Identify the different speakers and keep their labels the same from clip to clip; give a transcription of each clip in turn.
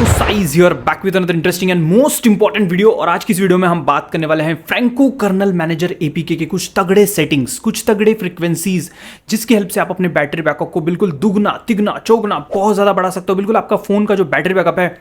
Speaker 1: Size hear back with another interesting and most important video. और आज की इस वीडियो में हम बात करने वाले हैं फ्रैंको कर्नल मैनेजर एपीके के कुछ तगड़े सेटिंग्स, कुछ तगड़े फ्रीक्वेंसीज, जिसकी हेल्प से आप अपने बैटरी बैकअप को बिल्कुल दुगना तिगना चौगुना बहुत ज्यादा बढ़ा सकते हो। बिल्कुल आपका फोन का जो बैटरी बैकअप है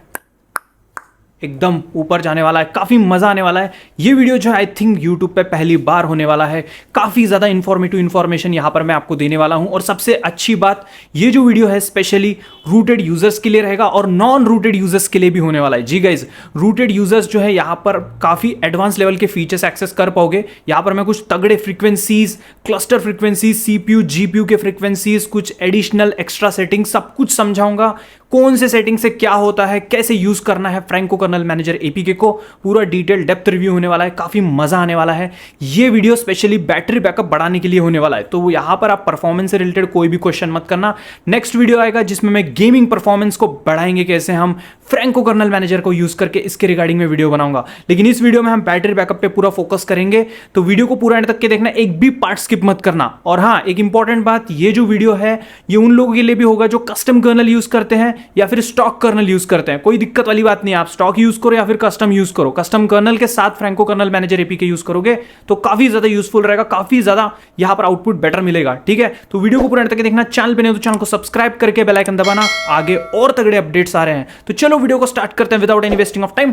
Speaker 1: एकदम ऊपर जाने वाला है, काफी मजा आने वाला है। ये वीडियो जो है आई थिंक यूट्यूब पे पहली बार होने वाला है। काफी ज्यादा इंफॉर्मेटिव इंफॉर्मेशन यहां पर मैं आपको देने वाला हूं। और सबसे अच्छी बात, ये जो वीडियो है स्पेशली रूटेड यूजर्स के लिए रहेगा और नॉन रूटेड यूजर्स के लिए भी होने वाला है। जी गाइज, रूटेड यूजर्स जो है यहां पर काफी एडवांस लेवल के फीचर्स एक्सेस कर पाओगे। यहां पर मैं कुछ तगड़े frequencies, cluster frequencies, CPU GPU के फ्रीक्वेंसीज, कुछ एडिशनल एक्स्ट्रा सेटिंग्स, सब कुछ समझाऊंगा। कौन से सेटिंग से क्या होता है, कैसे यूज करना है फ्रैंको कर्नल मैनेजर एपीके को, पूरा डिटेल डेप्थ रिव्यू होने वाला है। काफी मजा आने वाला है। ये वीडियो स्पेशली बैटरी बैकअप बढ़ाने के लिए होने वाला है, तो यहां पर आप परफॉर्मेंस से रिलेटेड कोई भी क्वेश्चन मत करना। नेक्स्ट वीडियो आएगा जिसमें मैं गेमिंग परफॉर्मेंस को बढ़ाएंगे कैसे हम फ्रैंको कर्नल मैनेजर को यूज करके, इसके रिगार्डिंग में वीडियो बनाऊंगा। लेकिन इस वीडियो में हम बैटरी बैकअप पे पूरा फोकस करेंगे, तो वीडियो को पूरा एंड तक के देखना, एक भी पार्ट स्किप मत करना। और हाँ, एक इंपॉर्टेंट बात, ये जो वीडियो है ये उन लोगों के लिए भी होगा जो कस्टम कर्नल यूज करते हैं या फिर स्टॉक कर्नल यूज करते हैं। कोई दिक्कत वाली बात नहीं है, आप स्टॉक यूज करो या फिर कस्टम यूज करो। कस्टम कर्नल के साथ Franco kernel manager APK use करोगे तो काफी ज्यादा यूजफुल रहेगा, काफी ज्यादा यहां पर आउटपुट बेटर मिलेगा। ठीक है, तो वीडियो को पूरा एंड तक देखना। चैनल पे नहीं हो तो चैनल को सब्सक्राइब करके बेल आइकन दबाना, आगे और तगड़े अपडेट्स आ रहे हैं। तो चलो वीडियो को स्टार्ट करते हैं without any wasting of time.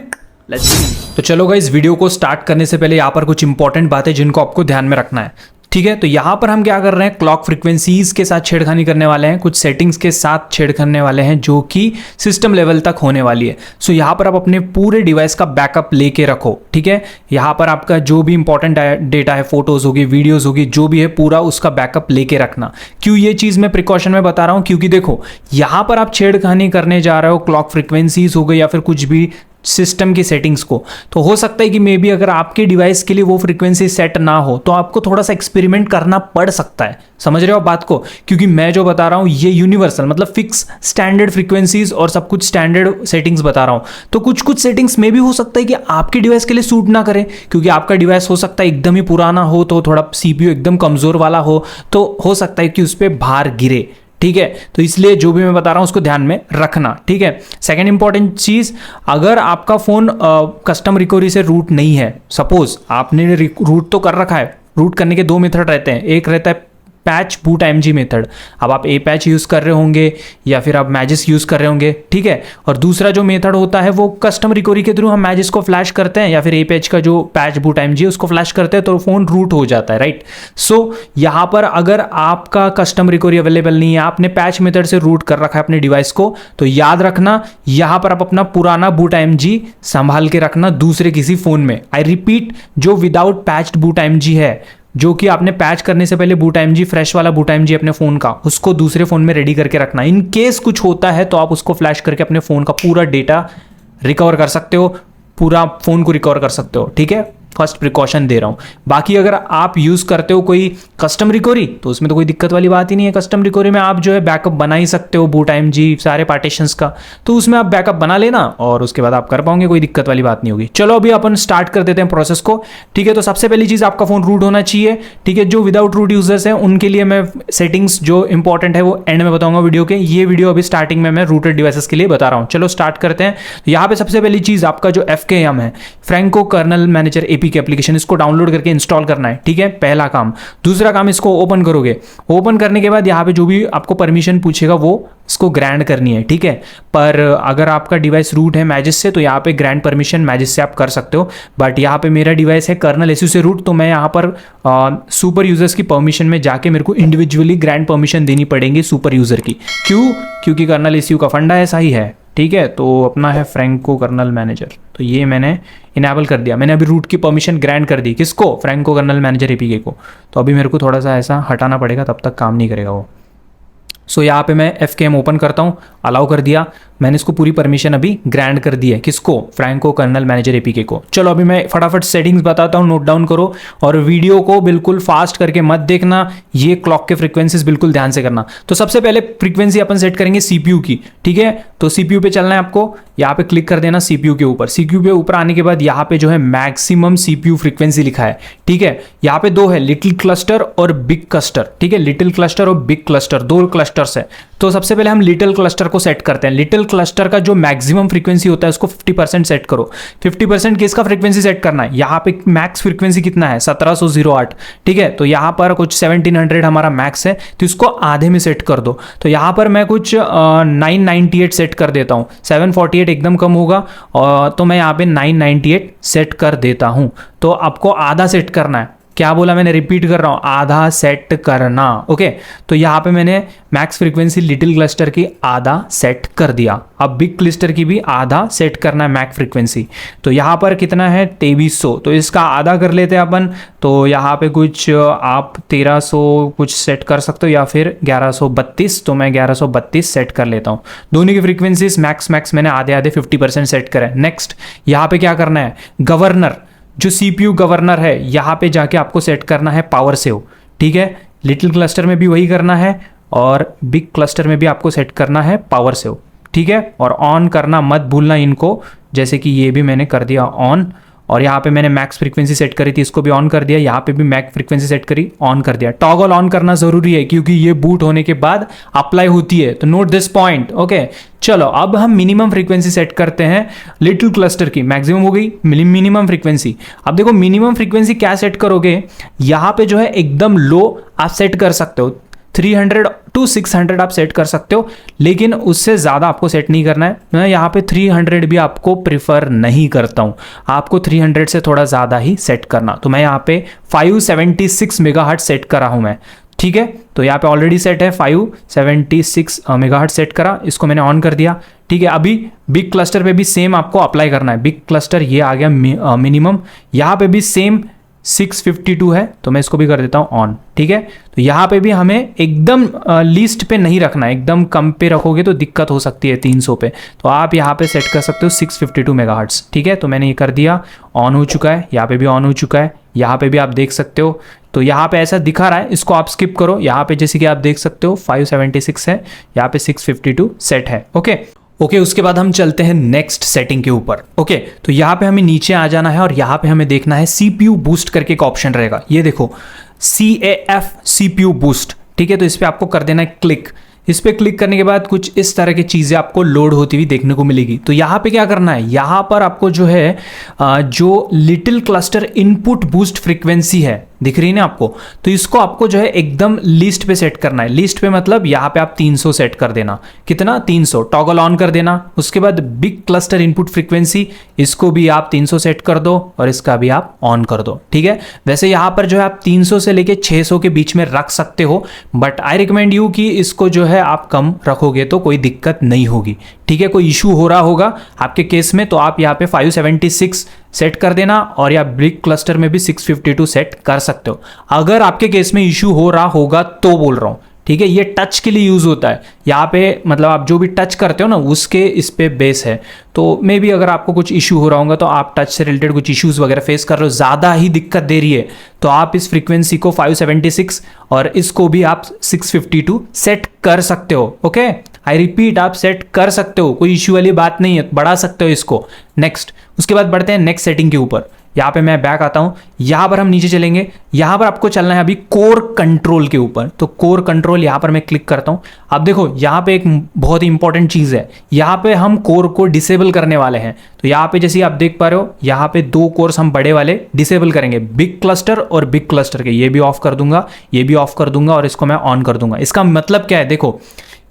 Speaker 1: तो चलो गाइस, वीडियो को स्टार्ट करने से पहले यहां पर कुछ इंपॉर्टेंट बातें जिनको आपको ध्यान में रखना है। ठीक है, तो यहां पर हम क्या कर रहे हैं, क्लॉक फ्रीक्वेंसीज के साथ छेड़खानी करने वाले हैं, कुछ सेटिंग्स के साथ छेड़खानी वाले हैं जो कि सिस्टम लेवल तक होने वाली है। सो यहां पर आप अपने पूरे डिवाइस का बैकअप लेके रखो। ठीक है, यहां पर आपका जो भी इंपॉर्टेंट डेटा है, फोटोज होगी, वीडियोज होगी, जो भी है पूरा उसका बैकअप लेके रखना। क्यों ये चीज मैं प्रिकॉशन में बता रहा हूं, क्योंकि देखो यहां पर आप छेड़खानी करने जा रहे हो क्लॉक फ्रीक्वेंसीज हो गई या फिर कुछ भी सिस्टम की सेटिंग्स को, तो हो सकता है कि मे बी अगर आपके डिवाइस के लिए वो फ्रीक्वेंसी सेट ना हो तो आपको थोड़ा सा एक्सपेरिमेंट करना पड़ सकता है। समझ रहे हो आप बात को, क्योंकि मैं जो बता रहा हूं ये यूनिवर्सल मतलब फिक्स स्टैंडर्ड फ्रीक्वेंसीज और सब कुछ स्टैंडर्ड सेटिंग्स बता रहा हूं। तो कुछ कुछ सेटिंग्स में भी हो सकता है कि आपके डिवाइस के लिए सूट ना करे, क्योंकि आपका डिवाइस हो सकता है एकदम ही पुराना हो, तो थोड़ा सीपीयू एकदम कमजोर वाला हो, तो हो सकता है कि उस पर भार गिरे। ठीक है, तो इसलिए जो भी मैं बता रहा हूं उसको ध्यान में रखना। ठीक है, सेकंड इंपॉर्टेंट चीज, अगर आपका फोन कस्टम रिकवरी से रूट नहीं है, सपोज आपने रूट तो कर रखा है, रूट करने के दो मेथड रहते हैं, एक रहता है पैच बूट एमजी मेथड, अब आप ए पैच यूज कर रहे होंगे या फिर आप मैजिस यूज कर रहे होंगे। ठीक है, और दूसरा जो मेथड होता है वो कस्टम रिकवरी के थ्रू हम मैजिस को फ्लैश करते हैं या फिर ए पैच का जो पैच बूट एमजी उसको फ्लैश करते हैं, तो फोन रूट हो जाता है। राइट, सो यहां पर अगर आपका कस्टम रिकवरी अवेलेबल नहीं है, आपने पैच मेथड से रूट कर रखा है अपने डिवाइस को, तो याद रखना यहां पर आप अपना पुराना बूट एमजी संभाल के रखना दूसरे किसी फोन में। आई रिपीट, जो विदाउट पैच्ड बूट एमजी है, जो कि आपने पैच करने से पहले बूट एमजी, फ्रेश वाला बूट एमजी अपने फोन का, उसको दूसरे फोन में रेडी करके रखना। इन केस कुछ होता है तो आप उसको फ्लैश करके अपने फोन का पूरा डेटा रिकवर कर सकते हो, पूरा फोन को रिकवर कर सकते हो। ठीक है, फर्स्ट प्रिकॉशन दे रहा हूं। बाकी अगर आप यूज करते हो कोई कस्टम रिकवरी तो उसमें तो कोई दिक्कत वाली बात ही नहीं है। कस्टम रिकवरी में आप जो है बैकअप बना ही सकते हो बूट एमजी सारे पार्टीशंस का, तो उसमें आप बैकअप बना लेना और उसके बाद आप कर पाओगे, कोई दिक्कत वाली बात नहीं होगी। चलो अभी अपन स्टार्ट कर देते हैं प्रोसेस को। ठीक है, तो सबसे पहली चीज आपका फोन रूट होना चाहिए। ठीक है, जो विदाउट रूट यूजर्स हैं उनके लिए मैं सेटिंग्स जो इंपॉर्टेंट है वो एंड में बताऊंगा वीडियो के। ये वीडियो अभी स्टार्टिंग में मैं रूटेड डिवाइसेस के लिए बता रहा हूं। चलो स्टार्ट करते हैं। तो यहाँ पे सबसे पहली चीज आपका जो FKM है, Franco kernel manager APK application, इसको डाउनलोड करके इंस्टॉल करना है। ठीक है, पहला काम। दूसरा काम, इसको ओपन करोगे। ओपन करने के बाद यहाँ पे जो भी आपको परमिशन पूछेगा वो इसको ग्रांट करनी है। ठीक है, पर अगर आपका डिवाइस रूट है मैजिस से तो यहाँ पे ग्रांट परमिशन मैजिस से आप कर सकते हो, बट यहाँ पे मेरा डिवाइस है कर्नल एसयू से रूट, तो मैं यहाँ पर सुपर यूजर्स की परमिशन में जाके मेरे को इंडिविजुअली ग्रांट परमिशन देनी पड़ेगी सुपर यूजर की। क्यों? क्योंकि कर्नल एसयू का फंडा ऐसा ही है। ठीक है, तो अपना है फ्रैंको कर्नल मैनेजर, तो ये मैंने इनेबल कर दिया। मैंने अभी रूट की परमिशन ग्रांट कर दी, किसको? फ्रैंको कर्नल मैनेजर एपीके को। तो अभी मेरे को थोड़ा सा ऐसा हटाना पड़ेगा, तब तक काम नहीं करेगा वो। सो यहाँ पे मैं FKM ओपन करता हूँ, अलाउ कर दिया, मैंने इसको पूरी परमिशन अभी ग्रांट कर दी है। किसको? फ्रैंको कर्नल मैनेजर एपीके को। चलो अभी मैं फटाफट सेटिंग्स बताता हूँ, नोट डाउन करो और वीडियो को बिल्कुल फास्ट करके मत देखना, ये क्लॉक के फ्रीक्वेंसीज बिल्कुल ध्यान से करना। तो सबसे पहले फ्रीक्वेंसी अपन सेट करेंगे सीपीयू की। ठीक है, तो सीपीयू पे चलना है आपको, यहाँ पे क्लिक कर देना सीपीयू के ऊपर। सीपीयू पे ऊपर आने के बाद यहाँ पे जो है मैक्सिमम सीपीयू फ्रीक्वेंसी लिखा है। ठीक है, यहाँ पे दो है, लिटिल क्लस्टर और बिग क्लस्टर। ठीक है, लिटिल क्लस्टर और बिग क्लस्टर, दो क्लस्टर्स है। तो सबसे पहले हम लिटिल क्लस्टर को सेट करते हैं। लिटिल क्लस्टर का जो मैक्सिमम फ्रीक्वेंसी होता है उसको 50% सेट करो। 50% किसका फ्रीक्वेंसी सेट करना है, यहाँ पे मैक्स फ्रीक्वेंसी कितना है 1708, ठीक है। तो यहाँ पर कुछ 1700 हमारा मैक्स है, तो इसको आधे में सेट कर दो। तो यहाँ पर मैं कुछ 998 सेट कर देता हूँ, 748 एकदम कम होगा, और तो मैं यहाँ पे 998 सेट कर देता हूँ। तो आपको आधा सेट करना है। क्या बोला मैंने, रिपीट कर रहा हूं, आधा सेट करना। ओके, तो यहाँ पे मैंने मैक्स फ्रीक्वेंसी लिटिल क्लस्टर की आधा सेट कर दिया। अब बिग क्लस्टर की भी आधा सेट करना है मैक्स फ्रीक्वेंसी। तो यहाँ पर कितना है 2300, तो इसका आधा कर लेते हैं अपन। तो यहाँ पे कुछ आप 1300 कुछ सेट कर सकते हो या फिर 1132, तो मैं 1132 सेट कर लेता हूँ। दोनों की फ्रीक्वेंसीज मैक्स मैंने आधे आधे 50% सेट करें। नेक्स्ट यहाँ पे क्या करना है, गवर्नर, जो CPU गवर्नर है यहाँ पे जाके आपको सेट करना है पावर सेव, ठीक है। लिटिल क्लस्टर में भी वही करना है और बिग क्लस्टर में भी आपको सेट करना है पावर सेव, ठीक है। और ऑन करना मत भूलना इनको, जैसे कि ये भी मैंने कर दिया ऑन, और यहाँ पे मैंने मैक्स फ्रीक्वेंसी सेट करी थी, इसको भी ऑन कर दिया। यहाँ पे भी मैक्स फ्रीक्वेंसी सेट करी, ऑन कर दिया। टॉगल ऑन करना जरूरी है क्योंकि ये बूट होने के बाद अप्लाई होती है, तो नोट दिस पॉइंट। ओके, चलो अब हम मिनिमम फ्रीक्वेंसी सेट करते हैं लिटिल क्लस्टर की। मैक्सिमम हो गई, मिनिमम फ्रीक्वेंसी। अब देखो मिनिमम फ्रीक्वेंसी क्या सेट करोगे, यहाँ पे जो है एकदम लो आप सेट कर सकते हो, 300 to 600 आप सेट कर सकते हो, लेकिन उससे ज़्यादा आपको सेट नहीं करना है। मैं यहाँ पे 300 भी आपको प्रिफर नहीं करता हूँ, आपको 300 से थोड़ा ज़्यादा ही सेट करना। तो मैं यहाँ पे 576 मेगाहर्ट्ज़ सेट करा हूँ मैं, ठीक है। तो यहाँ पे ऑलरेडी सेट है 576 मेगाहर्ट्ज़ सेट करा, इसको मैंने ऑन कर दिया, ठीक है। अभी बिग क्लस्टर पे भी सेम आपको अप्लाई करना है। बिग क्लस्टर ये आ गया मिनिमम, यहाँ पे भी सेम 652 है, तो मैं इसको भी कर देता हूँ ऑन, ठीक है। तो यहाँ पे भी हमें एकदम लीस्ट पे नहीं रखना है, एकदम कम पे रखोगे तो दिक्कत हो सकती है 300 पे। तो आप यहाँ पे सेट कर सकते हो 652 मेगाहर्ट्ज़, ठीक है। तो मैंने ये कर दिया, ऑन हो चुका है, यहाँ पे भी ऑन हो चुका है, यहाँ पे भी आप देख सकते हो। तो यहाँ पे ऐसा दिखा रहा है, इसको आप स्किप करो। यहाँ पे जैसे कि आप देख सकते हो 576 है, यहाँ पे 652 सेट है। ओके, उसके बाद हम चलते हैं नेक्स्ट सेटिंग के ऊपर। ओके, तो यहाँ पे हमें नीचे आ जाना है और यहाँ पे हमें देखना है CPU बूस्ट करके एक ऑप्शन रहेगा, ये देखो CAF CPU बूस्ट, ठीक है। तो इस पर आपको कर देना है क्लिक। इस पर क्लिक करने के बाद कुछ इस तरह की चीज़ें आपको लोड होती हुई देखने को मिलेगी। तो यहाँ पे क्या करना है, यहाँ पर आपको जो है जो little cluster input boost frequency है दिख रही है ना आपको, तो इसको आपको जो है एकदम लिस्ट पे सेट करना है। लिस्ट पे मतलब यहाँ पे आप 300 सेट कर देना, कितना 300, टॉगल ऑन कर देना। उसके बाद बिग क्लस्टर इनपुट फ्रीक्वेंसी, इसको भी आप 300 सेट कर दो और इसका भी आप ऑन कर दो, ठीक है। वैसे यहाँ पर जो है आप 300 से लेके 600 के बीच में रख सकते हो, बट आई रिकमेंड यू कि इसको जो है आप कम रखोगे तो कोई दिक्कत नहीं होगी, ठीक है। कोई इशू हो रहा होगा आपके केस में तो आप यहाँ पे 576 सेट कर देना, और या बिग क्लस्टर में भी 652 सेट कर सकते हो। अगर आपके केस में इशू हो रहा होगा तो बोल रहा हूँ, ठीक है। ये टच के लिए यूज होता है यहाँ पे, मतलब आप जो भी टच करते हो ना उसके इस पे बेस है। तो मे भी अगर आपको कुछ इशू हो रहा होगा, तो आप टच से रिलेटेड कुछ इश्यूज वगैरह फेस कर रहे हो, ज़्यादा ही दिक्कत दे रही है, तो आप इस फ्रीक्वेंसी को 576 और इसको भी आप 652 सेट कर सकते हो। ओके, आई रिपीट, आप सेट कर सकते हो, कोई इश्यू वाली बात नहीं है, बढ़ा सकते हो इसको। नेक्स्ट, उसके बाद बढ़ते हैं नेक्स्ट सेटिंग के ऊपर। यहाँ पे मैं बैक आता हूँ, यहाँ पर हम नीचे चलेंगे, यहाँ पर आपको चलना है अभी कोर कंट्रोल के ऊपर। तो कोर कंट्रोल यहाँ पर मैं क्लिक करता हूँ। अब देखो यहाँ पे एक बहुत ही इंपॉर्टेंट चीज़ है, यहाँ पे हम कोर को डिसेबल करने वाले हैं। तो यहाँ पे जैसे आप देख पा रहे हो, यहाँ पे 2 कोर्स हम बड़े वाले डिसेबल करेंगे, बिग क्लस्टर और बिग क्लस्टर के। ये भी ऑफ कर दूंगा, ये भी ऑफ कर दूंगा, और इसको मैं ऑन कर दूंगा। इसका मतलब क्या है, देखो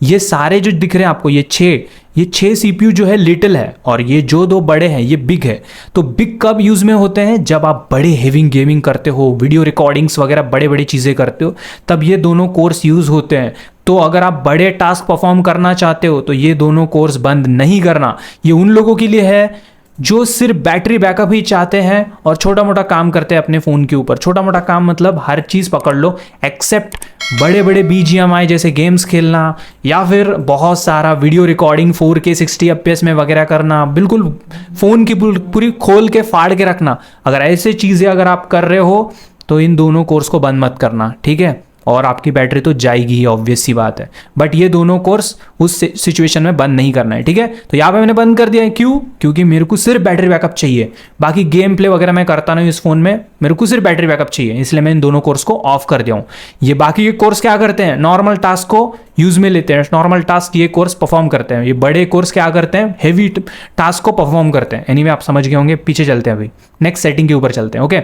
Speaker 1: ये सारे जो दिख रहे हैं आपको, ये 6 CPU जो है लिटिल है, और ये जो 2 बड़े हैं ये बिग है। तो बिग कब यूज में होते हैं, जब आप बड़े हेवी गेमिंग करते हो, वीडियो रिकॉर्डिंग्स वगैरह बड़े बड़ी चीज़ें करते हो, तब ये दोनों कोर्स यूज होते हैं। तो अगर आप बड़े टास्क परफॉर्म करना चाहते हो तो ये दोनों कोर्स बंद नहीं करना। ये उन लोगों के लिए है जो सिर्फ बैटरी बैकअप ही चाहते हैं और छोटा मोटा काम करते हैं अपने फ़ोन के ऊपर। छोटा मोटा काम मतलब हर चीज़ पकड़ लो एक्सेप्ट बड़े बड़े BGMI जैसे गेम्स खेलना, या फिर बहुत सारा वीडियो रिकॉर्डिंग 4K 60 FPS में वगैरह करना, बिल्कुल फ़ोन की पूरी खोल के फाड़ के रखना। अगर ऐसे चीज़ें अगर आप कर रहे हो तो इन दोनों कोर्स को बंद मत करना, ठीक है। और आपकी बैटरी तो जाएगी ही, ऑब्वियस सी बात है। बट ये दोनों कोर्स उस सिचुएशन में बंद नहीं करना है, ठीक है। तो यहाँ पे मैंने बंद कर दिया है, क्यों? क्योंकि मेरे को सिर्फ बैटरी बैकअप चाहिए, बाकी गेम प्ले वगैरह मैं करता नहीं इस फोन में, मेरे को सिर्फ बैटरी बैकअप चाहिए, इसलिए मैं इन दोनों कोर्स को ऑफ कर दिया हूँ। ये बाकी के कोर्स क्या करते हैं, नॉर्मल टास्क को यूज में लेते हैं, नॉर्मल टास्क ये कोर्स परफॉर्म करते हैं। ये बड़े कोर्स क्या करते हैं, हेवी टास्क को परफॉर्म करते हैं। एनीवे आप समझ गए होंगे, पीछे चलते हैं, अभी नेक्स्ट सेटिंग के ऊपर चलते हैं, ओके।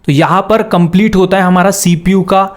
Speaker 1: तो यहां पर कंप्लीट होता है हमारा सीपीयू का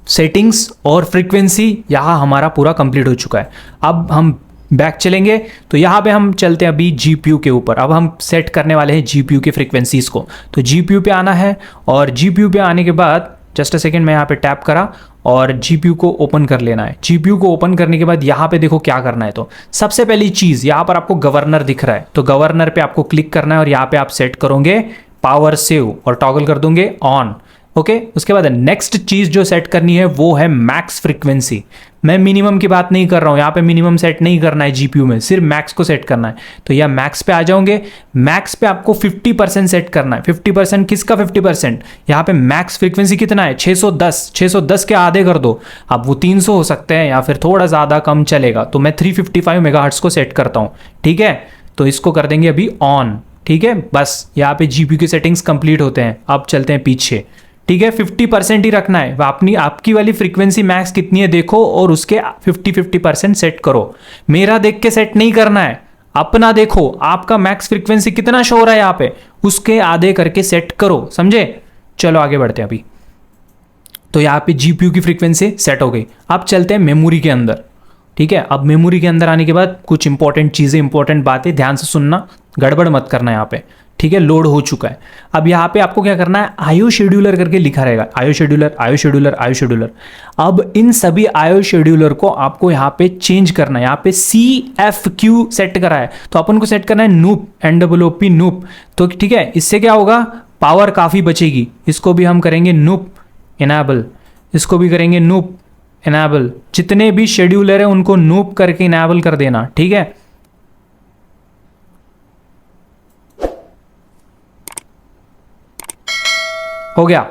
Speaker 1: सेटिंग्स और फ्रीक्वेंसी, यहां हमारा पूरा कंप्लीट हो चुका है। अब हम बैक चलेंगे, तो यहाँ पे हम चलते हैं अभी जीपीयू के ऊपर। अब हम सेट करने वाले हैं जीपीयू की फ्रीक्वेंसीज को। तो जीपीयू पे आना है, और जीपीयू पे आने के बाद जस्ट अ सेकेंड, मैं यहाँ पे टैप करा और जीपीयू को ओपन कर लेना है। जीपीयू को ओपन करने के बाद यहाँ पे देखो क्या करना है। तो सबसे पहली चीज़, यहाँ पर आपको गवर्नर दिख रहा है, तो गवर्नर पे आपको क्लिक करना है और यहाँ पे आप सेट करोगे पावर सेव और टॉगल कर दोगे ऑन, ओके। उसके बाद नेक्स्ट चीज जो सेट करनी है वो है मैक्स फ्रीक्वेंसी। मैं मिनिमम की बात नहीं कर रहा हूं, यहाँ पे मिनिमम सेट नहीं करना है जीपीयू में, सिर्फ मैक्स को सेट करना है। तो यह मैक्स पे आ जाओगे, मैक्स पे आपको 50% सेट करना है। 50% किसका 50%? यहाँ पे मैक्स फ्रीक्वेंसी कितना है, 610। 610 के आधे कर दो, अब वो 300 हो सकते हैं या फिर थोड़ा ज़्यादा कम चलेगा, तो मैं 355 मेगाहर्ट्ज को सेट करता हूँ, ठीक है। तो इसको कर देंगे अभी ऑन, ठीक है। बस यहाँ पे जीपीयू की सेटिंग्स कंप्लीट होते हैं। अब चलते हैं पीछे, ठीक है। 50% ही रखना है, अपनी आपकी वाली फ्रीक्वेंसी मैक्स कितनी है देखो और उसके 50% सेट करो। मेरा देख के सेट नहीं करना है, अपना देखो आपका मैक्स फ्रीक्वेंसी कितना शो हो रहा है यहाँ पे, उसके आधे करके सेट करो, समझे। चलो आगे बढ़ते हैं अभी। तो यहाँ पे जीपीयू की फ्रीक्वेंसी सेट हो गई। अब चलते हैं मेमोरी के अंदर, ठीक है। अब मेमोरी के अंदर आने के बाद कुछ इंपॉर्टेंट चीज़ें, इंपॉर्टेंट बातें ध्यान से सुनना, गड़बड़ मत करना यहाँ पे, ठीक है। लोड हो चुका है। अब यहाँ पे आपको क्या करना है, आईओ शेड्यूलर करके लिखा रहेगा, IO scheduler, IO scheduler, IO scheduler. अब इन सभी आईओ शेड्यूलर को आपको यहाँ पे चेंज करना है। यहाँ पे CFQ सेट करा है, तो अपन को सेट करना है नूप, NOOP नूप। तो ठीक है, इससे क्या होगा, पावर काफ़ी बचेगी। इसको भी हम करेंगे नूप इनेबल, इसको भी करेंगे नूप इनेबल। जितने भी शेड्यूलर है उनको नूप करके इनेबल कर देना, ठीक है। हो गया,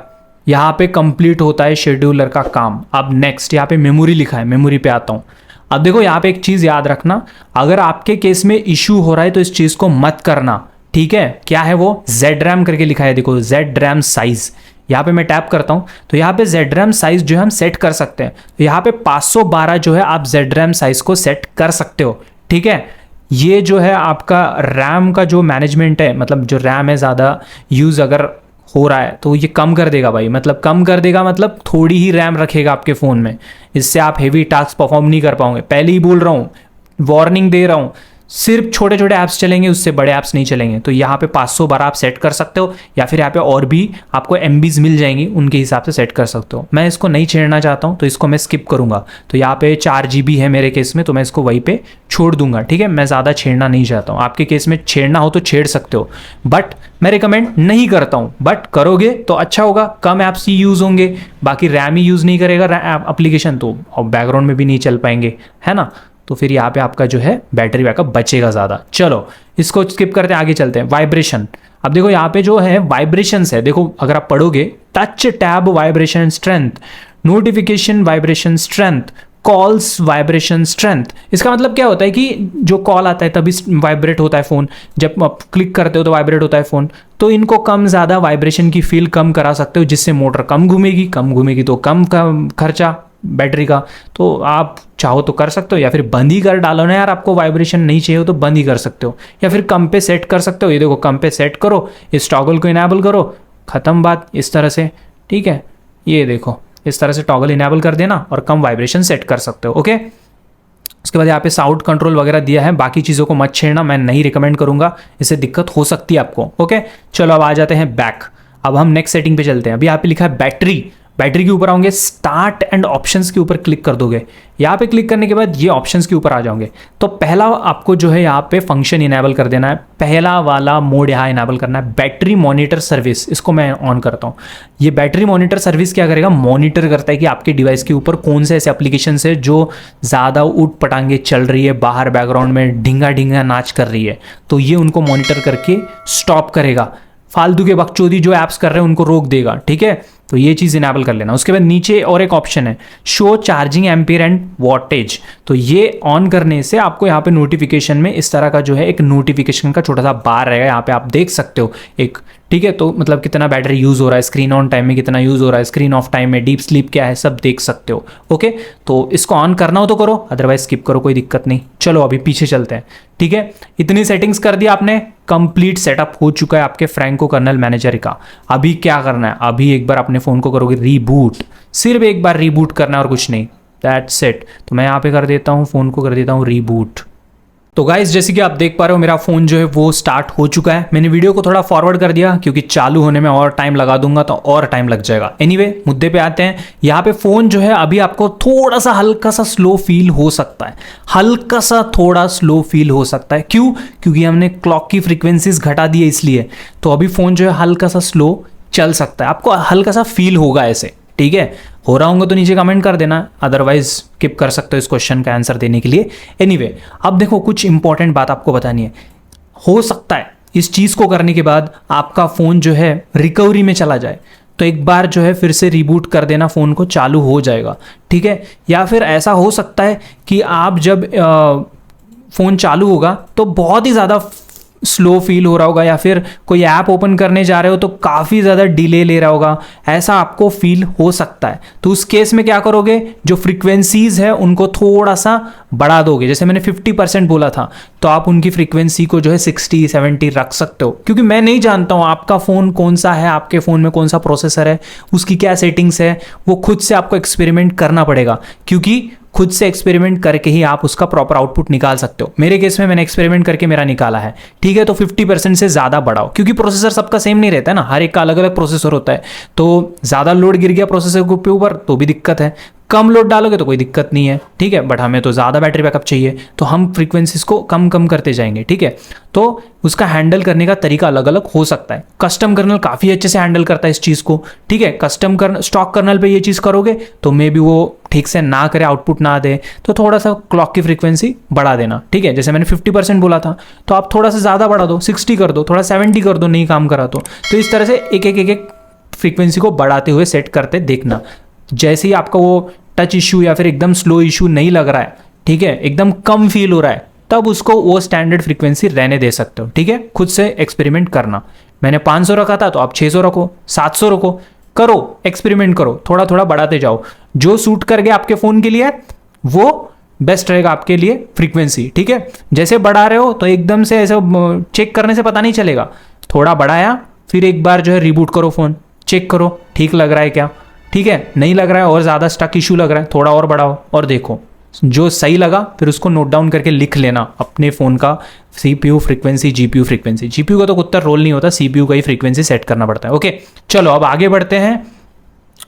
Speaker 1: यहाँ पे कंप्लीट होता है शेड्यूलर का काम। अब नेक्स्ट यहाँ पे मेमोरी लिखा है, मेमोरी पे आता हूँ। अब देखो यहाँ पे एक चीज़ याद रखना, अगर आपके केस में इशू हो रहा है तो इस चीज़ को मत करना, ठीक है। क्या है वो, ZRAM करके लिखा है, देखो ZRAM साइज। यहाँ पे मैं टैप करता हूँ तो यहाँ पे ZRAM साइज जो है हम सेट कर सकते हैं। तो यहाँ पे 512 जो है आप ZRAM साइज को सेट कर सकते हो, ठीक है। ये जो है आपका रैम का जो मैनेजमेंट है, मतलब जो रैम है ज़्यादा यूज़ अगर हो रहा है तो ये कम कर देगा भाई, मतलब कम कर देगा, मतलब थोड़ी ही रैम रखेगा आपके फ़ोन में। इससे आप हेवी टास्क परफॉर्म नहीं कर पाओगे, पहले ही बोल रहा हूँ, वार्निंग दे रहा हूँ। सिर्फ छोटे छोटे ऐप्स चलेंगे, उससे बड़े ऐप्स नहीं चलेंगे। तो यहाँ पे 512 आप सेट कर सकते हो, या फिर यहाँ पे और भी आपको MBs मिल जाएंगी, उनके हिसाब से सेट कर सकते हो। मैं इसको नहीं छेड़ना चाहता हूँ तो इसको मैं स्किप करूँगा। तो यहाँ पे 4 GB है मेरे केस में, तो मैं इसको वहीं पे छोड़ दूंगा, ठीक है। मैं ज़्यादा छेड़ना नहीं चाहता हूँ, आपके केस में छेड़ना हो तो छेड़ सकते हो, बट मैं रिकमेंड नहीं करता हूँ। बट करोगे तो अच्छा होगा, कम ऐप्स ही यूज़ होंगे, बाकी रैम ही यूज़ नहीं करेगा एप्लीकेशन, तो बैकग्राउंड में भी नहीं चल पाएंगे, है ना। तो फिर यहाँ पे आपका जो है बैटरी बैकअप बचेगा ज़्यादा। चलो इसको स्किप करते हैं, आगे चलते हैं। वाइब्रेशन, अब देखो यहाँ पे जो है वाइब्रेशंस है, देखो अगर आप पढ़ोगे, touch tab vibration strength, notification vibration strength, calls vibration strength. इसका मतलब क्या होता है कि जो कॉल आता है तभी वाइब्रेट होता है फ़ोन, जब आप क्लिक करते हो तो वाइब्रेट होता है फ़ोन। तो इनको कम ज़्यादा वाइब्रेशन की फील कम करा सकते हो, जिससे मोटर कम घूमेगी, कम घूमेगी तो कम खर्चा बैटरी का। तो आप चाहो तो कर सकते हो, या फिर बंद ही कर डालो ना यार, आपको वाइब्रेशन नहीं चाहिए हो तो बंद ही कर सकते हो, या फिर कम पे सेट कर सकते हो। ये देखो कम पे सेट करो, इस टॉगल को इनेबल करो, ख़त्म बात, इस तरह से, ठीक है। ये देखो इस तरह से टॉगल इनेबल कर देना और कम वाइब्रेशन सेट कर सकते हो, ओके। उसके बाद यहाँ पे साउंड कंट्रोल वगैरह दिया है, बाकी चीज़ों को मत छेड़ना, मैं नहीं रिकमेंड करूँगा, इससे दिक्कत हो सकती है आपको, ओके। चलो अब आ जाते हैं बैक। अब हम नेक्स्ट सेटिंग पे चलते हैं। अभी यहाँ पे लिखा है बैटरी, बैटरी के ऊपर आओगे, स्टार्ट एंड ऑप्शंस के ऊपर क्लिक कर दोगे। यहाँ पे क्लिक करने के बाद ये ऑप्शंस के ऊपर आ जाओगे। तो पहला आपको जो है यहाँ पे फंक्शन इनेबल कर देना है, पहला वाला मोड यहाँ इनेबल करना है, बैटरी मॉनिटर सर्विस। इसको मैं ऑन करता हूँ। ये बैटरी मॉनिटर सर्विस क्या करेगा, मॉनिटर करता है कि आपके डिवाइस के ऊपर कौन से ऐसे एप्लीकेशन है जो ज़्यादा उठ पटांगे चल रही है, बाहर बैकग्राउंड में ढिंगा ढिंगा नाच कर रही है, तो ये उनको मॉनिटर करके स्टॉप करेगा। फालतू के बकचोदी जो ऐप्स कर रहे हैं उनको रोक देगा, ठीक है। तो ये चीज़ इनेबल कर लेना। उसके बाद नीचे और एक ऑप्शन है show charging ampere and wattage, तो ये ऑन करने से आपको यहाँ पे नोटिफिकेशन में इस तरह का जो है एक नोटिफिकेशन का छोटा सा बार रहेगा, यहाँ पे आप देख सकते हो एक, ठीक है। तो मतलब कितना बैटरी यूज़ हो रहा है, स्क्रीन ऑन टाइम में कितना यूज़ हो रहा है, स्क्रीन ऑफ टाइम में, डीप स्लीप क्या है, सब देख सकते हो। ओके, तो इसको ऑन करना हो तो करो, अदरवाइज स्किप करो, कोई दिक्कत नहीं। चलो अभी पीछे चलते हैं, ठीक है। इतनी सेटिंग्स कर दिया आपने, कंप्लीट सेटअप हो चुका है आपके फ्रैंको कर्नल मैनेजर का। अभी क्या करना है, अभी एक बार अपने फ़ोन को करोगे रीबूट, सिर्फ एक बार रीबूट करना है और कुछ नहीं, दैट्स इट। तो मैं यहाँ पे कर देता हूँ, फ़ोन को कर देता हूँ रीबूट। तो गाइस जैसे कि आप देख पा रहे हो मेरा फ़ोन जो है वो स्टार्ट हो चुका है। मैंने वीडियो को थोड़ा फॉरवर्ड कर दिया क्योंकि चालू होने में और टाइम लगा दूंगा तो और टाइम लग जाएगा। एनीवे मुद्दे पे आते हैं। यहाँ पे फ़ोन जो है अभी आपको थोड़ा सा हल्का सा स्लो फील हो सकता है, हल्का सा थोड़ा स्लो फील हो सकता है। क्यों? क्योंकि हमने क्लॉक की फ्रीक्वेंसीज घटा दी है इसलिए। तो अभी फ़ोन जो है हल्का सा स्लो चल सकता है, आपको हल्का सा फील होगा ऐसे, ठीक है। हो रहा होगा तो नीचे कमेंट कर देना, अदरवाइज स्किप कर सकते हो इस क्वेश्चन का आंसर देने के लिए। एनीवे अब देखो कुछ इंपॉर्टेंट बात आपको बतानी है। हो सकता है इस चीज़ को करने के बाद आपका फ़ोन जो है रिकवरी में चला जाए, तो एक बार जो है फिर से रिबूट कर देना, फ़ोन को चालू हो जाएगा, ठीक है। या फिर ऐसा हो सकता है कि आप जब फ़ोन चालू होगा तो बहुत ही ज़्यादा स्लो फील हो रहा होगा, या फिर कोई ऐप ओपन करने जा रहे हो तो काफ़ी ज़्यादा डिले ले रहा होगा, ऐसा आपको फील हो सकता है। तो उस केस में क्या करोगे, जो फ्रीक्वेंसीज है उनको थोड़ा सा बढ़ा दोगे। जैसे मैंने 50% बोला था, तो आप उनकी फ्रीक्वेंसी को जो है 60-70 रख सकते हो। क्योंकि मैं नहीं जानता हूँ आपका फ़ोन कौन सा है, आपके फ़ोन में कौन सा प्रोसेसर है, उसकी क्या सेटिंग्स है, वो खुद से आपको एक्सपेरिमेंट करना पड़ेगा। क्योंकि खुद से एक्सपेरिमेंट करके ही आप उसका प्रॉपर आउटपुट निकाल सकते हो। मेरे केस में मैंने एक्सपेरिमेंट करके मेरा निकाला है, ठीक है। तो 50% से ज़्यादा बढ़ाओ, क्योंकि प्रोसेसर सबका सेम नहीं रहता है ना, हर एक का अलग अलग प्रोसेसर होता है। तो ज़्यादा लोड गिर गया प्रोसेसर के ऊपर तो भी दिक्कत है, कम लोड डालोगे तो कोई दिक्कत नहीं है, ठीक है। बट हमें तो ज़्यादा बैटरी बैकअप चाहिए, तो हम फ्रीक्वेंसीज को कम कम करते जाएंगे, ठीक है। तो उसका हैंडल करने का तरीका अलग अलग हो सकता है। कस्टम कर्नल काफ़ी अच्छे से हैंडल करता है इस चीज़ को, ठीक है। कस्टम स्टॉक कर्नल पे ये चीज़ करोगे तो मे बी वो ठीक से ना करे, आउटपुट ना दे, तो थोड़ा सा क्लॉक की फ्रीक्वेंसी बढ़ा देना, ठीक है। जैसे मैंने 50% बोला था, तो आप थोड़ा सा ज़्यादा बढ़ा दो, 60 कर दो, थोड़ा 70 कर दो, नहीं काम करा तो इस तरह से एक एक फ्रीक्वेंसी को बढ़ाते हुए सेट करते देखना। जैसे ही आपका वो टच इशू या फिर एकदम स्लो इशू नहीं लग रहा है, ठीक है, एकदम कम फील हो रहा है, तब उसको वो स्टैंडर्ड फ्रीक्वेंसी रहने दे सकते हो, ठीक है। खुद से एक्सपेरिमेंट करना। मैंने 500 रखा था तो आप 600 रखो, 700 रखो, करो, एक्सपेरिमेंट करो, थोड़ा थोड़ा बढ़ाते जाओ। जो सूट कर गया आपके फ़ोन के लिए वो बेस्ट रहेगा आपके लिए फ्रीक्वेंसी, ठीक है। जैसे बढ़ा रहे हो तो एकदम से ऐसे चेक करने से पता नहीं चलेगा, थोड़ा बढ़ाया फिर एक बार जो है रिबूट करो फ़ोन, चेक करो ठीक लग रहा है क्या, ठीक है। नहीं लग रहा है और ज़्यादा स्टक इशू लग रहा है, थोड़ा और बढ़ाओ और देखो। जो सही लगा फिर उसको नोट डाउन करके लिख लेना अपने फ़ोन का CPU frequency, GPU frequency. GPU का तो कुत्ता रोल नहीं होता, CPU का ही फ्रीक्वेंसी सेट करना पड़ता है। ओके चलो अब आगे बढ़ते हैं।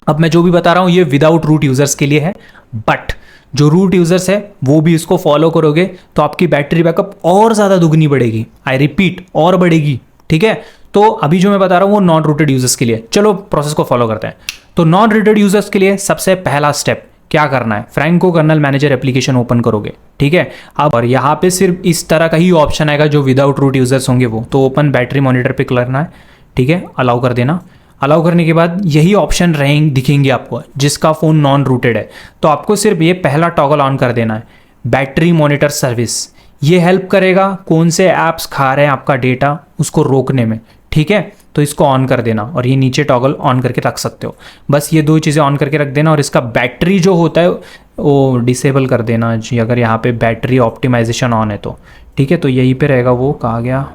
Speaker 1: अब मैं जो भी बता रहा हूँ ये विदाउट रूट यूज़र्स के लिए है, बट जो रूट यूज़र्स है वो भी इसको फॉलो करोगे तो आपकी बैटरी बैकअप और ज़्यादा दुगनी बढ़ेगी, आई रिपीट और बढ़ेगी, ठीक है। तो अभी जो मैं बता रहा हूँ वो नॉन रूटेड यूज़र्स के लिए। चलो प्रोसेस को फॉलो करते हैं। तो नॉन रूटेड यूज़र्स के लिए सबसे पहला स्टेप क्या करना है, Franco kernel manager application open करोगे, ठीक है। अब और यहाँ पे सिर्फ इस तरह का ही ऑप्शन आएगा जो विदाउट रूट यूज़र्स होंगे वो, तो ओपन बैटरी मॉनिटर पे करना है, ठीक है, अलाउ कर देना। अलाउ करने के बाद यही ऑप्शन दिखेंगे आपको जिसका फ़ोन नॉन रूटेड है, तो आपको सिर्फ ये पहला टॉगल ऑन कर देना है, बैटरी मॉनिटर सर्विस। ये हेल्प करेगा कौन से ऐप्स खा रहे हैं आपका डेटा उसको रोकने में, ठीक है। तो इसको ऑन कर देना और ये नीचे टॉगल ऑन करके रख सकते हो। बस ये दो चीज़ें ऑन करके रख देना और इसका बैटरी जो होता है वो डिसेबल कर देना जी, अगर यहाँ पे बैटरी ऑप्टिमाइजेशन ऑन है तो, ठीक है। तो यहीं पे रहेगा, वो कहाँ गया,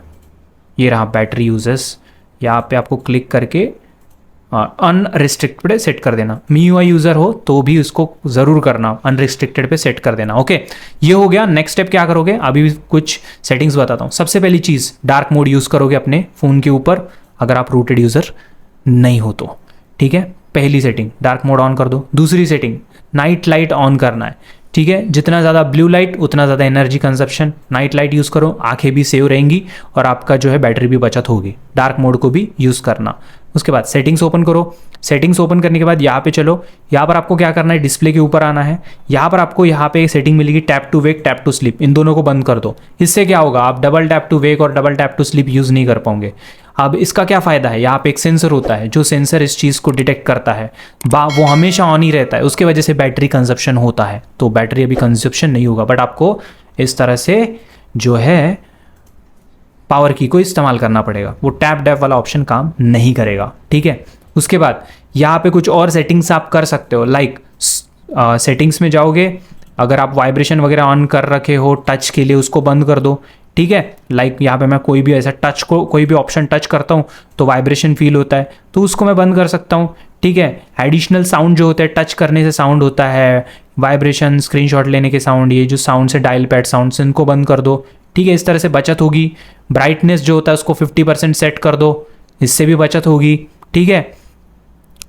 Speaker 1: ये रहा बैटरी यूजेस। यहाँ पे आपको क्लिक करके अनरिस्ट्रिक्टेड सेट कर देना। MIUI यूज़र हो तो भी उसको ज़रूर करना, अनरिस्ट्रिक्टेड पे सेट कर देना। ओके ये हो गया। नेक्स्ट स्टेप क्या करोगे, अभी भी कुछ सेटिंग्स बताता हूँ। सबसे पहली चीज़ डार्क मोड यूज़ करोगे अपने फ़ोन के ऊपर अगर आप रूटेड यूज़र नहीं हो तो, ठीक है। पहली सेटिंग डार्क मोड ऑन कर दो। दूसरी सेटिंग नाइट लाइट ऑन करना है, ठीक है। जितना ज़्यादा ब्लू लाइट उतना ज़्यादा energy consumption. Night light use करो, आंखें भी सेव रहेंगी और आपका जो है बैटरी भी बचत होगी। डार्क मोड को भी यूज़ करना। उसके बाद सेटिंग्स ओपन करो। सेटिंग्स ओपन करने के बाद यहाँ पे चलो, यहाँ पर आपको क्या करना है, डिस्प्ले के ऊपर आना है। यहाँ पर आपको यहाँ पे सेटिंग मिलेगी tap to wake, tap to sleep, इन दोनों को बंद कर दो। इससे क्या होगा, आप डबल टैप टू वेक और double tap to sleep use नहीं कर पाओगे। अब इसका क्या फ़ायदा है, यहाँ पे एक सेंसर होता है, जो सेंसर इस चीज़ को डिटेक्ट करता है, वो हमेशा ऑन ही रहता है, उसके वजह से बैटरी कंजप्शन होता है। तो बैटरी अभी कंजप्शन नहीं होगा, बट आपको इस तरह से जो है पावर की को इस्तेमाल करना पड़ेगा, वो टैप डैप वाला ऑप्शन काम नहीं करेगा, ठीक है। उसके बाद यहाँ पे कुछ और सेटिंग्स आप कर सकते हो, लाइक सेटिंग्स में जाओगे, अगर आप वाइब्रेशन वगैरह ऑन कर रखे हो टच के लिए, उसको बंद कर दो, ठीक है। लाइक यहाँ पे मैं कोई भी ऐसा टच को, कोई भी ऑप्शन टच करता हूँ तो वाइब्रेशन फील होता है, तो उसको मैं बंद कर सकता हूँ, ठीक है। एडिशनल साउंड जो होता है, टच करने से साउंड होता है, वाइब्रेशन, स्क्रीनशॉट लेने के साउंड, ये जो साउंड से डायल पैड साउंड से, इनको बंद कर दो, ठीक है। इस तरह से बचत होगी। ब्राइटनेस जो होता है उसको 50% सेट कर दो, इससे भी बचत होगी, ठीक है।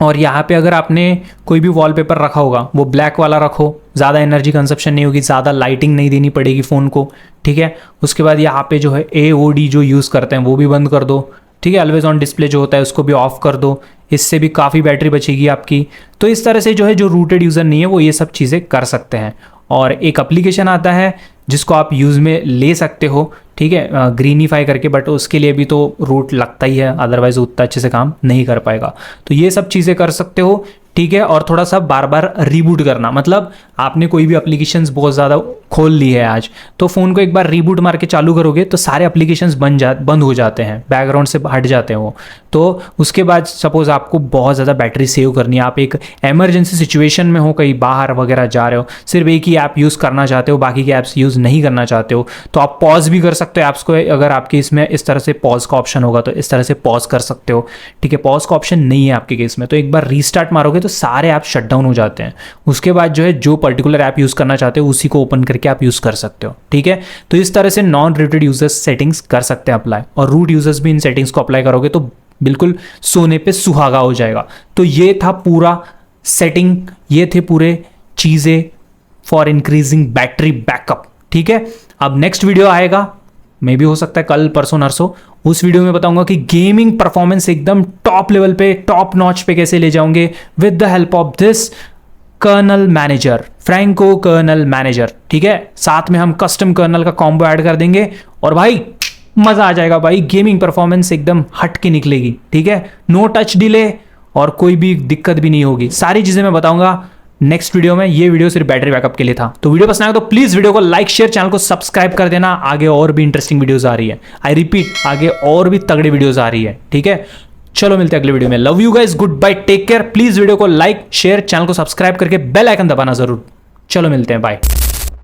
Speaker 1: और यहाँ पे अगर आपने कोई भी वॉलपेपर रखा होगा वो ब्लैक वाला रखो, ज़्यादा एनर्जी कंजप्शन नहीं होगी, ज़्यादा लाइटिंग नहीं देनी पड़ेगी फ़ोन को, ठीक है। उसके बाद यहाँ पे जो है AOD जो यूज़ करते हैं वो भी बंद कर दो, ठीक है। ऑलवेज ऑन डिस्प्ले जो होता है उसको भी ऑफ कर दो, इससे भी काफ़ी बैटरी बचेगी आपकी। तो इस तरह से जो है, जो रूटेड यूज़र नहीं है वो ये सब चीज़ें कर सकते हैं। और एक एप्लीकेशन आता है जिसको आप यूज़ में ले सकते हो, ठीक है, ग्रीनीफाई करके, बट उसके लिए भी तो रूट लगता ही है, अदरवाइज उतना अच्छे से काम नहीं कर पाएगा। तो ये सब चीज़ें कर सकते हो, ठीक है। और थोड़ा सा बार बार रीबूट करना, मतलब आपने कोई भी एप्लीकेशंस बहुत ज़्यादा खोल ली है आज, तो फ़ोन को एक बार रीबूट मार के चालू करोगे तो सारे एप्लीकेशंस बंद हो जाते हैं, बैकग्राउंड से हट जाते हैं वो। तो उसके बाद सपोज़ आपको बहुत ज़्यादा बैटरी सेव करनी है, आप एक एमरजेंसी सिचुएशन में हो, कहीं बाहर वगैरह जा रहे हो, सिर्फ एक ही ऐप यूज़ करना चाहते हो, बाकी के ऐप्स यूज़ नहीं करना चाहते हो, तो आप पॉज भी कर सकते हो ऐप्स को। अगर आपके इसमें इस तरह से पॉज का ऑप्शन होगा तो इस तरह से पॉज कर सकते हो, ठीक है। पॉज का ऑप्शन नहीं है आपके केस में, तो एक बार रीस्टार्ट मारोगे तो सारे ऐप शट डाउन हो जाते हैं। उसके बाद जो है, जो पर्टिकुलर ऐप यूज़ करना चाहते हो उसी को ओपन करके आप यूज़ कर सकते हो, ठीक है। तो इस तरह से नॉन रूटेड यूजर्स सेटिंग्स कर सकते हैं अप्लाई, और रूट यूजर्स भी इन सेटिंग्स को अप्लाई करोगे तो बिल्कुल सोने पे सुहागा हो जाएगा। तो ये था पूरा सेटिंग, ये थे पूरे चीज़ें फॉर इंक्रीजिंग बैटरी बैकअप, ठीक है। अब नेक्स्ट वीडियो आएगा, मे भी हो सकता है कल, परसों, नरसों, उस वीडियो में बताऊंगा कि गेमिंग परफॉर्मेंस एकदम टॉप लेवल पे, टॉप नॉच पे कैसे ले जाओगे with the help of this kernel manager, Franco kernel manager, ठीक है। साथ में हम कस्टम कर्नल का कॉम्बो ऐड कर देंगे और भाई मजा आ जाएगा भाई, गेमिंग परफॉर्मेंस एकदम हट के निकलेगी, ठीक है। नो टच डिले और कोई भी दिक्कत भी नहीं होगी, सारी चीजें मैं बताऊंगा नेक्स्ट वीडियो में। ये वीडियो सिर्फ बैटरी बैकअप के लिए था। तो वीडियो पसंद आया तो प्लीज वीडियो को लाइक, शेयर, चैनल को सब्सक्राइब कर देना। आगे और भी इंटरेस्टिंग वीडियोस आ रही है, आई रिपीट, आगे और भी तगड़ी वीडियोस आ रही है, ठीक है। चलो मिलते हैं अगले वीडियो में। Love you guys, good bye, take care. Please video को लाइक, शेयर, चैनल को सब्सक्राइब करके बेल आइकन दबाना जरूर। चलो मिलते हैं, बाय।